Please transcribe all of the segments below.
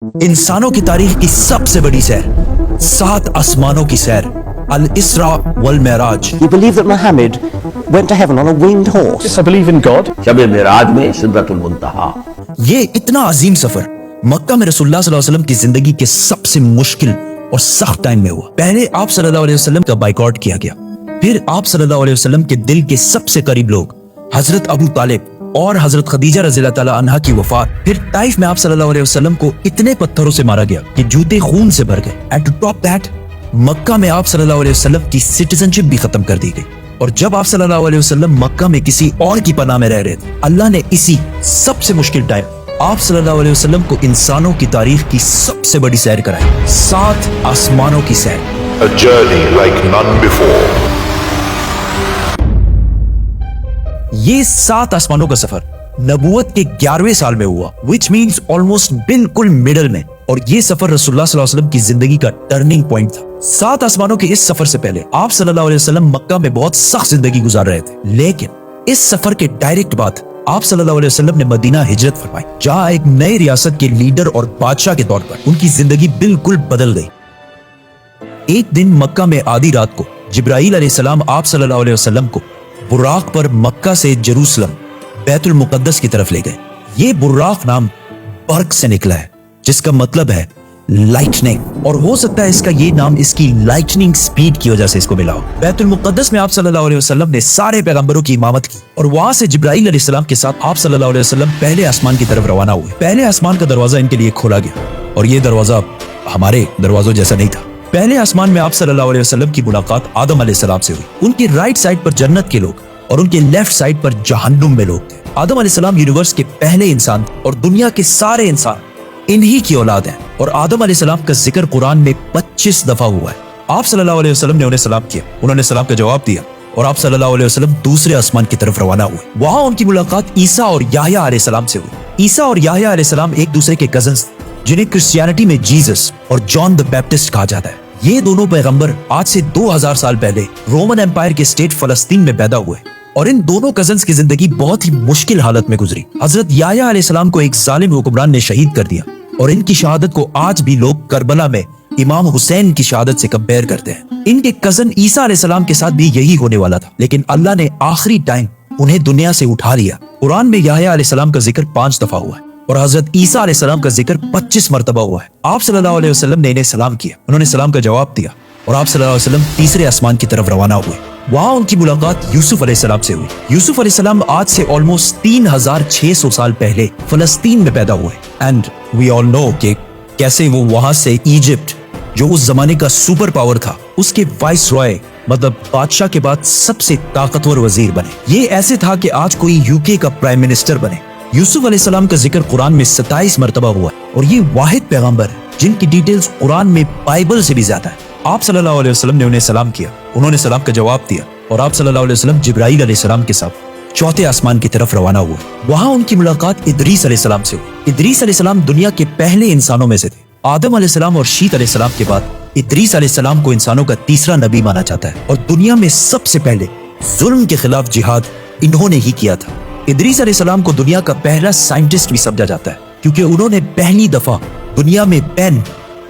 इंसानों की तारीख की सबसे बड़ी सैर, 7 आसमानों की सैर, अल इसरा वल Meraj. You believe that Muhammad went to heaven on a winged horse? Yes, I believe in God. शब मेराज में सिदरतुल मुंतहा। ये इतना अजीम सफर मक्का में रसूलुल्लाह सल्लल्लाहु अलैहि वसल्लम की जिंदगी के सबसे मुश्किल और सख्त टाइम में हुआ। पहले आप सल्लल्लाहु अलैहि वसल्लम का बाइकआउट किया गया, फिर आप सल्लल्लाहु अलैहि वसल्लम के दिल के सबसे करीब लोग हजरत अबू तालिब और हजरत खदीजा रज़ियल्लाहु ताला अन्हा की वफात, फिर ताइफ में आप सल्लल्लाहु अलैहि वसल्लम को इतने पत्थरों से मारा गया कि जूते खून से भर गए। एंड टू टॉप दैट, मक्का में आप सल्लल्लाहु अलैहि वसल्लम की सिटीजनशिप भी खत्म कर दी गई। और जब आप सल्लल्लाहु अलैहि वसल्लम मक्का में किसी और की पनाह में रह रहे थे, अल्लाह ने इसी सबसे मुश्किल टाइम आप सल्लल्लाहु अलैहि वसल्लम को इंसानों की तारीख की सबसे बड़ी सैर कराई, 7 आसमानों की सैर। A journey like none before. ये 7 आसमानों का सफर नबूवत के 11वें साल में हुआ, विच मीन्स ऑलमोस्ट बिल्कुल मिडल में। और ये सफर रसूलुल्लाह सल्लल्लाहु अलैहि वसल्लम की जिंदगी का टर्निंग पॉइंट था। 7 आसमानों के इस सफर से पहले आप सल्लल्लाहु अलैहि वसल्लम मक्का में बहुत सख्त जिंदगी गुजार रहे थे, लेकिन इस सफर के डायरेक्ट बाद आप सल्लल्लाहु अलैहि वसल्लम ने मदीना हिजरत फरमाई, जहां एक नई रियासत के लीडर और बादशाह के तौर पर उनकी जिंदगी बिल्कुल बदल गई। एक दिन मक्का में आधी रात को जिब्राईल अलैहिस्सलाम आप सल्लल्लाहु अलैहि वसल्लम को बुर्राक पर मक्का से जेरूसलम बैतुल मुकद्दस की तरफ ले गए। ये बुर्राक नाम बर्क से निकला है, जिसका मतलब है लाइटनिंग, और हो सकता है इसका ये नाम इसकी लाइटनिंग स्पीड की वजह से इसको मिला हो। बैतुल मुकद्दस में आप सल्लल्लाहु अलैहि वसल्लम ने सारे पैगंबरों की इमामत की, और वहां से जिब्राईल अलैहिस्सलाम के साथ आप सल्लल्लाहु अलैहि वसल्लम पहले आसमान की तरफ रवाना हुए। पहले आसमान का दरवाजा इनके लिए खोला गया, और ये दरवाजा हमारे दरवाजों जैसा नहीं था। पहले आसमान में आप सल्लल्लाहु अलैहि वसल्लम की मुलाकात आदम अलैहिस्सलाम से हुई। उनकी राइट साइड पर जन्नत के लोग और उनके लेफ्ट साइड पर जहन्नुम में लोग थे। आदम अलैहिस्सलाम यूनिवर्स के पहले इंसान थे, और दुनिया के सारे इंसान इन्हीं की औलाद हैं। और आदम अलैहिस्सलाम का जिक्र कुरान में 25 दफा हुआ है। आप सल्लल्लाहु अलैहि वसल्लम ने उन्हें सलाम किया, उन्होंने सलाम का जवाब दिया, और आप सल्लल्लाहु अलैहि वसल्लम दूसरे आसमान की तरफ रवाना हुए। वहां उनकी मुलाकात ईसा और याह्या अलैहिस्सलाम से हुई। ईसा और याह्या अलैहिस्सलाम एक दूसरे के कजन्स थे, जिन्हें क्रिश्चियनिटी में जीसस और जॉन द बैप्टिस्ट कहा जाता है। ये दोनों पैगंबर आज से 2000 साल पहले रोमन एम्पायर के स्टेट फलस्तीन में पैदा हुए, और इन दोनों कजन्स की जिंदगी बहुत ही मुश्किल हालत में गुजरी। हजरत याह्या अलैहिस्सलाम को एक जालिम हुक्मरान ने शहीद कर दिया, और इनकी शहादत को आज भी लोग करबला में इमाम हुसैन की शहादत से कंपेयर करते हैं। इनके कजन ईसा अलैहिस्सलाम के साथ भी यही होने वाला था, लेकिन अल्लाह ने आखिरी टाइम उन्हें दुनिया से उठा लिया। कुरान में याह्या अलैहिस्सलाम का जिक्र 5 दफा हुआ है, और हजरत ईसा अलैहिस्सलाम का जिक्र 25 मरतबा हुआ है। आप सल्लल्लाहु अलैहि वसल्लम ने इन्हें सलाम किया, उन्होंने सलाम का जवाब दिया, और आप सल्लल्लाहु अलैहि वसल्लम तीसरे आसमान की तरफ रवाना हुए। वहां उनकी मुलाकात यूसुफ अलैहिस्सलाम से हुई। यूसुफ अलैहिस्सलाम आज से ऑलमोस्ट 3600 साल पहले फलस्तीन में पैदा हुए, एंड वी ऑल नो कि कैसे वो वहां से इजिप्ट, जो उस जमाने का सुपर पावर था, उसके वाइस रॉय मतलब बादशाह के बाद सबसे ताकतवर वजीर बने। ये ऐसे था कि आज कोई यूके का प्राइम मिनिस्टर बने। यूसुफ अलैहिस्सलाम का जिक्र कुरान में 27 मरतबा हुआ है, और ये वाहिद पैगंबर है जिनकी डिटेल्स कुरान में बाइबल से भी ज्यादा है। आप सल्लल्लाहु अलैहि वसल्लम ने उन्हें सलाम किया, उन्होंने सलाम का जवाब दिया, और आप सल्लल्लाहु अलैहि वसल्लम जिब्राईल अलैहिस्सलाम के साथ चौथे आसमान की तरफ रवाना हुए। वहां उनकी मुलाकात इदरीस अलैहिस्सलाम से हुई। इदरीस अलैहिस्सलाम दुनिया के पहले इंसानों में से थे। आदम अलैहिस्सलाम और शीत अलैहिस्सलाम के बाद इदरीस अलैहिस्सलाम को इंसानों का तीसरा नबी माना जाता है, और दुनिया में सबसे पहले जुल्म के खिलाफ जिहाद इन्होंने ही किया था। इदरीस अलैहिस्सलाम को दुनिया का पहला साइंटिस्ट भी समझा जाता है, क्योंकि उन्होंने पहली दफा दुनिया में पेन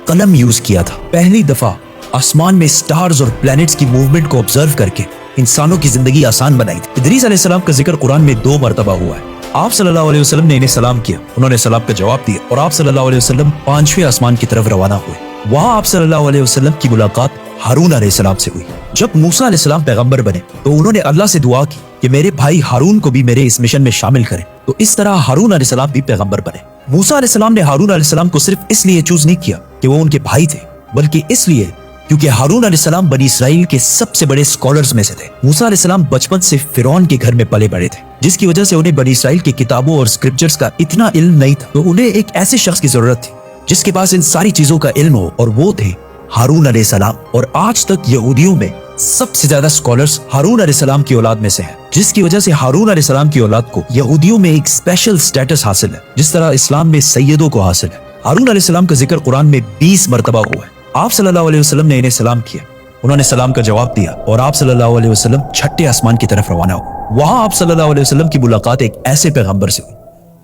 कलम यूज किया था। पहली दफा आसमान में स्टार्स और प्लैनेट्स की मूवमेंट को ऑब्जर्व करके इंसानों की जिंदगी आसान बनाई थी। इदरीस अलैहिस्सलाम का जिक्र कुरान में 2 मरतबा हुआ है। आप सल्लल्लाहु अलैहि वसल्लम ने इन्हें सलाम किया, उन्होंने सलाम का जवाब दिया, और आप सल्लल्लाहु अलैहि वसल्लम 5वें आसमान की तरफ रवाना हुए। वहां आप सल्लल्लाहु अलैहि वसल्लम की मुलाकात हारून अलैहिस्सलाम से हुई। जब मूसा अलैहिस्सलाम पैगंबर बने, तो उन्होंने अल्लाह से दुआ की कि मेरे भाई हारून को भी मेरे इस मिशन में शामिल करें। तो इस तरह हारून अलैहिस्सलाम भी पैगंबर बने। मूसा अलैहिस्सलाम ने हारून अलैहिस्सलाम को सिर्फ इसलिए चूज नहीं किया कि वो उनके भाई थे, बल्कि इसलिए क्योंकि हारून अलैहिस्सलाम बनी इसराइल के सबसे बड़े स्कॉलर्स में से थे। मूसा अलैहिस्सलाम बचपन से फिरौन के घर में पले बड़े थे, जिसकी वजह से उन्हें बनी इसराइल की किताबों और स्क्रिप्चर्स का इतना इल्म नहीं था। तो उन्हें एक ऐसे शख्स की जरूरत थी जिसके पास इन सारी चीजों का इल्म हो, और वो थे हारून अलैहिस्सलाम। और आज तक यहूदियों में सबसे ज्यादा स्कॉलर्स हारून अलैहिस्सलाम की औलाद में से हैं, जिसकी वजह से हारून अलैहिस्सलाम की औलाद को यहूदियों में एक स्पेशल स्टेटस हासिल है, जिस तरह इस्लाम में सैयदों को हासिल है। हारून अलैहिस्सलाम का जिक्र कुरान में 20 मरतबा हुआ है। आप सल्लल्लाहु अलैहि वसल्लम ने इन्हें सलाम किया, उन्होंने सलाम का जवाब दिया, और आप सल्लल्लाहु अलैहि वसल्लम छठे आसमान की तरफ रवाना हुए। वहां आप सल्लल्लाहु अलैहि वसल्लम की मुलाकात एक ऐसे पैगंबर से हुई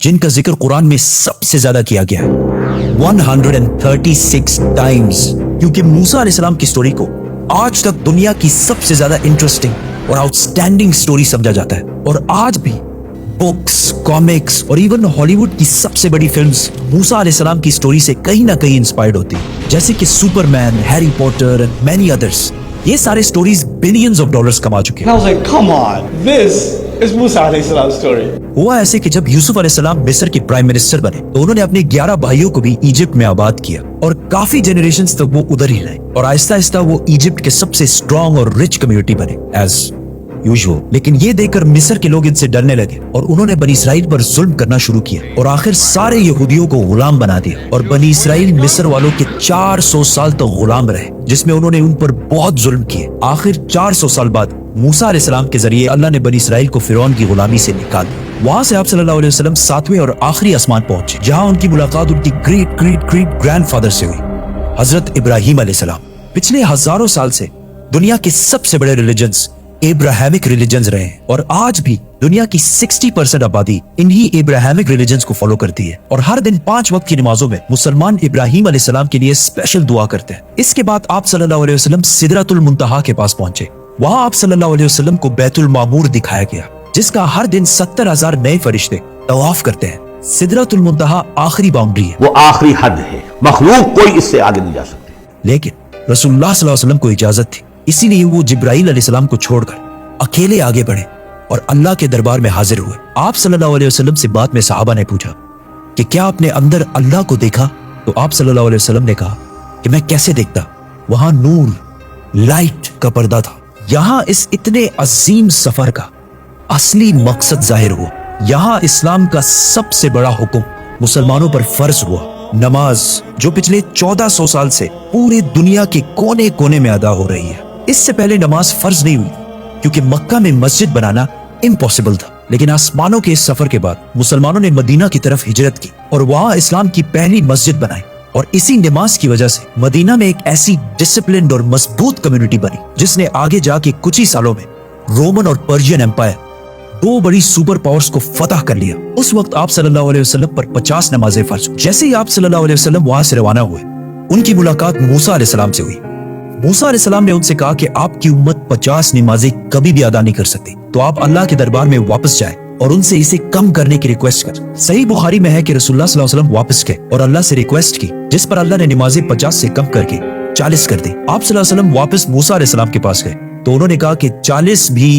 जिनका जिक्र कुरान में सबसे ज्यादा किया गया है। 136 टाइम्स, क्योंकि मूसा अलैहिस्सलाम की स्टोरी को आज तक दुनिया की सबसे ज्यादा इंटरेस्टिंग और आउटस्टैंडिंग स्टोरी समझा जाता है। और आज भी बुक्स, कॉमिक्स और इवन हॉलीवुड की सबसे बड़ी फिल्म्स मूसा अलैहिस्सलाम की स्टोरी से कहीं ना कहीं इंस्पायर्ड होती है, जैसे कि Superman, Harry Potter and many others. ये सारे स्टोरीज बिलियंस ऑफ डॉलर्स कमा चुके हैं। And I was like, come on, this is Musa alayhi salam's story. हुआ ऐसे कि जब यूसुफ अलैहिस्सलाम मिस्र के प्राइम मिनिस्टर बने तो उन्होंने अपने 11 भाइयों को भी इजिप्ट में आबाद किया और काफी जनरेशंस तक वो उधर ही रहे और आहिस्ता आहिस्ता वो इजिप्ट के सबसे स्ट्रॉन्ग और रिच कम्युनिटी बने एज यूजुअल। लेकिन ये देखकर मिस्र के लोग इनसे डरने लगे और उन्होंने बनी इसराइल पर जुल्म करना शुरू किया और आखिर सारे यहूदियों को गुलाम बना दिया और बनी इसराइल मिस्र वालों के 400 साल तक गुलाम रहे, जिसमें उन्होंने उन पर बहुत जुल्म किए। आखिर 400 साल बाद मूसा अलैहिस्सलाम के जरिए अल्लाह ने बनी इसराइल को फिरौन की गुलामी से निकाल दिया। वहां से आप सल्लल्लाहु अलैहि वसल्लम 7वें और आखिरी आसमान पहुंचे, जहां उनकी मुलाकात उनकी ग्रेट ग्रेट ग्रेट ग्रैंडफादर से हुई, हजरत इब्राहिम अलैहिस्सलाम। पिछले हजारों साल से दुनिया के सबसे बड़े रिलीजन्स एब्राहमिक रिलीजन्स रहे हैं और आज भी दुनिया की 60% आबादी इन्हीं एब्राहमिक रिलीजन्स को फॉलो करती है। और हर दिन 5 वक्त की नमाजों में मुसलमान इब्राहिम अलैहिस्सलाम के लिए स्पेशल दुआ करते हैं। इसके बाद आप सल्लल्लाहु अलैहि वसल्लम सिदरतुल मुंतहा के पास पहुंचे। वहां आप सल्लल्लाहु अलैहि वसल्लम को बैतुल मामूर दिखाया गया, जिसका हर दिन 70,000 नए फरिश्ते तवाफ करते हैं। सिदरतुल मुंतहा आखिरी बाउंड्री है, वो आखिरी हद है, मखलूक कोई इससे आगे नहीं जा सकती। लेकिन रसूलुल्लाह सल्लल्लाहु अलैहि वसल्लम को इजाजत थी, इसीलिए वो जिब्राइल अलैहिस्सलाम को छोड़कर अकेले आगे बढ़े और अल्लाह के दरबार में हाजिर हुए। आप सल्लल्लाहु अलैहि वसल्लम से बाद में सहाबा ने पूछा कि क्या आपने अंदर अल्लाह को देखा? तो आप सल्लल्लाहु अलैहि वसल्लम ने कहा कि मैं कैसे देखता, वहां नूर, लाइट का पर्दा था। यहां इस इतने अजीम सफर का असली मकसद जाहिर हुआ। यहां इस्लाम का सबसे बड़ा हुक्म मुसलमानों पर फर्ज हुआ, नमाज, जो पिछले 1400 साल से पूरी दुनिया के कोने कोने में अदा हो रही है। इससे पहले नमाज फर्ज नहीं हुई क्योंकि मक्का में मस्जिद बनाना इम्पॉसिबल था। लेकिन आसमानों के इस सफर के बाद मुसलमानों ने मदीना की तरफ हिजरत की और वहां इस्लाम की पहली मस्जिद बनाई और इसी नमाज की वजह से मदीना में एक ऐसी डिसिप्लिन्ड और मजबूत कम्युनिटी बनी जिसने आगे जाके कुछ ही सालों में रोमन और पर्शियन एम्पायर, 2 बड़ी सुपर पावर्स को फतह कर लिया। उस वक्त आप सल्लल्लाहु अलैहि वसल्लम पर 50 नमाजें फर्ज। जैसे ही आप सल्लल्लाहु अलैहि वसल्लम वहां से रवाना हुए, उनकी मुलाकात मूसा अलैहिस्सलाम से हुई। मूसा अलैहिस्सलाम ने उनसे कहा कि आपकी उम्मत 50 नमाजें कभी भी अदा नहीं कर सकती, तो आप अल्लाह के दरबार में वापस जाएं और उनसे इसे कम करने की रिक्वेस्ट कर। सही बुखारी में है कि रसूलुल्लाह सल्लल्लाहु अलैहि वसल्लम वापस गए और अल्लाह से रिक्वेस्ट की, जिस पर अल्लाह ने नमाजें 50 से कम करके 40 कर दी। आप सल्लल्लाहु अलैहि वसल्लम वापस मूसा अलैहिस्सलाम के पास गए तो उन्होंने कहा कि 40 भी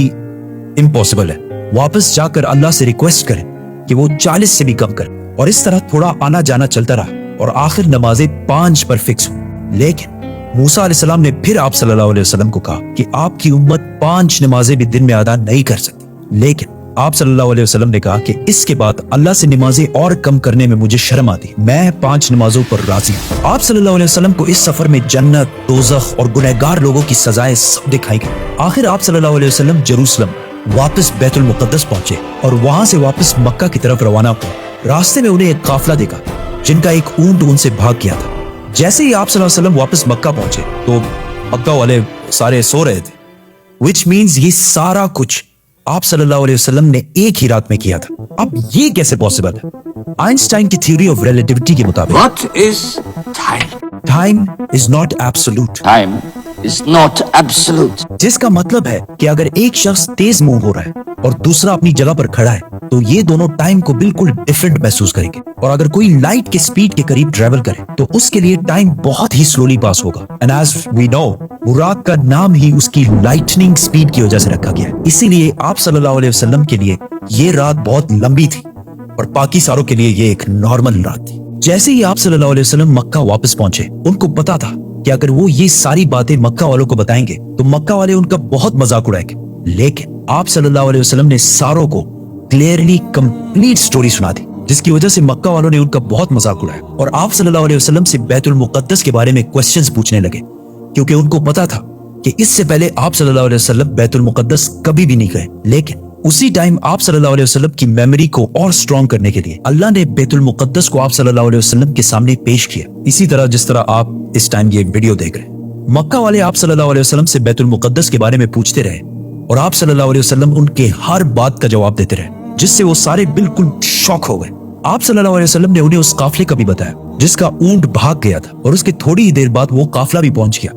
इम्पॉसिबल है, वापस जाकर अल्लाह से रिक्वेस्ट करें कि वो 40 से भी कम कर। और इस तरह थोड़ा आना जाना चलता रहा और आखिर नमाजें 5 पर फिक्स हुई। लेकिन मूसा अलैहिस्सलाम ने फिर आप सल्लल्लाहु अलैहि वसल्लम को कहा कि आपकी उम्मत 5 नमाजें भी दिन में अदा नहीं कर सकती। लेकिन आप सल्लल्लाहु अलैहि वसल्लम ने कहा कि इसके बाद अल्लाह से नमाजें और कम करने में मुझे शर्म आती, मैं 5 नमाजों पर राजी हूं। आप सल्लल्लाहु अलैहि वसल्लम को इस सफर में जन्नत, दोज़ख और गुनहगार लोगों की सजाएं सब दिखाई गई। आखिर आप सल्लल्लाहु अलैहि वसल्लम जेरूसलम वापस बैतुल मुक़द्दस पहुंचे और वहां से वापस मक्का की तरफ रवाना हुए। रास्ते में उन्हें एक काफिला देखा जिनका एक ऊंट उनसे भाग गया था। जैसे ही आप सल्लल्लाहु अलैहि वसल्लम वापस मक्का पहुंचे तो मक्का वाले सारे सो रहे थे, which means ये सारा कुछ आप सल्लल्लाहु अलैहि वसल्लम ने एक ही रात में किया था। अब ये कैसे पॉसिबल है? आइंस्टाइन की थ्योरी ऑफ रिलेटिविटी के मुताबिक What is time? Time is not absolute, Time is not absolute. जिसका मतलब है कि अगर एक शख्स तेज मूव हो रहा है और दूसरा अपनी जगह पर खड़ा है तो ये दोनों टाइम को बिल्कुल डिफरेंट महसूस करेंगे। और अगर कोई लाइट के स्पीड के करीब ट्रेवल करे तो उसके लिए टाइम बहुत ही स्लोली पास होगा। एंड एज वी नो, बुराक का नाम ही उसकी लाइटनिंग स्पीड की वजह से रखा गया है। इसीलिए आप सल्लल्लाहु अलैहि वसल्लम के लिए ये रात बहुत लंबी थी और बाकी सारों के लिए ये एक नॉर्मल रात थी। जैसे ही आप सल्लल्लाहु अलैहि वसल्लम मक्का वापस पहुंचे, उनको पता था कि अगर वो ये सारी बातें मक्का वालों को बताएंगे तो मक्का वाले उनका बहुत मजाक उड़ाएंगे। लेकिन आप सल्लल्लाहु अलैहि वसल्लम ने सारों को क्लियरली कंप्लीट स्टोरी सुना दी, जिसकी वजह से मक्का वालों ने उनका बहुत मजाक उड़ाया और आप सल्लल्लाहु अलैहि वसल्लम से बैतुल मुक़द्दस के बारे में क्वेश्चंस पूछने लगे, क्योंकि उनको पता था कि इससे पहले आप सल्लल्लाहु अलैहि वसल्लम बैतुल मुक़द्दस कभी भी नहीं गए। लेकिन उसी टाइम आप सल्लल्लाहु अलैहि वसल्लम की मेमोरी को और स्ट्रॉन्ग करने के लिए अल्लाह ने बैतुल मुक़द्दस को आप सल्लल्लाहु अलैहि वसल्लम के सामने पेश किया, इसी तरह जिस तरह आप इस टाइम ये वीडियो देख रहे हैं। मक्का वाले आप सल्लल्लाहु अलैहि वसल्लम से बैतुल मुक़द्दस के बारे में पूछते रहे और आप सल्लल्लाहु अलैहि वसल्लम उनके हर बात का जवाब देते रहे, जिससे वो सारे बिल्कुल शॉक हो गए। आप सल्लल्लाहु अलैहि वसल्लम ने उन्हें उस काफिले का भी बताया जिसका ऊंट भाग गया था और उसके थोड़ी ही देर बाद वो काफिला भी पहुंच गया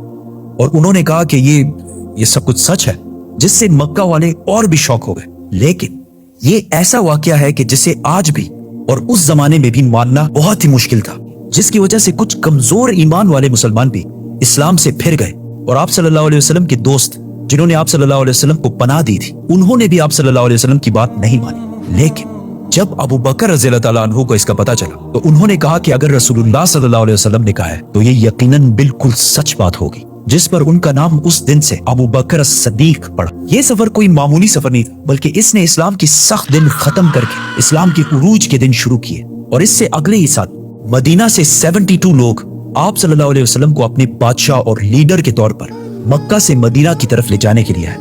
और उन्होंने कहा कि ये सब कुछ सच है, जिससे मक्का वाले और भी शौक हो गए। लेकिन ये ऐसा वाकया है कि जिसे आज भी और उस जमाने में भी मानना बहुत ही मुश्किल था, जिसकी वजह से कुछ कमजोर ईमान वाले मुसलमान भी इस्लाम से फिर गए और आप सल्लल्लाहु अलैहि वसल्लम के दोस्त जिन्होंने आप सल्लल्लाहु अलैहि वसल्लम को पनाह दी थी, उन्होंने भी आप सल्लल्लाहु अलैहि वसल्लम की बात नहीं मानी। लेकिन जब अबू बकर रज़ियल्लाहु ताला अन्हु को इसका पता चला तो उन्होंने कहा कि अगर रसूलुल्लाह सल्लल्लाहु अलैहि वसल्लम ने कहा है तो ये यकीनन बिल्कुल सच बात होगी, जिस पर उनका नाम उस दिन से अबू बकर सदीक पड़ा। ये सफर कोई मामूली सफर नहीं था, बल्कि इसने इस्लाम की सख्त दिन खत्म करके इस्लाम के उरूज के दिन शुरू किए और इससे अगले ही साल मदीना से 72 लोग आप सल्लल्लाहु अलैहि वसल्लम को अपने बादशाह और लीडर के तौर पर मक्का से मदीना की तरफ ले जाने के लिए आए।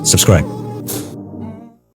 सब्सक्राइब।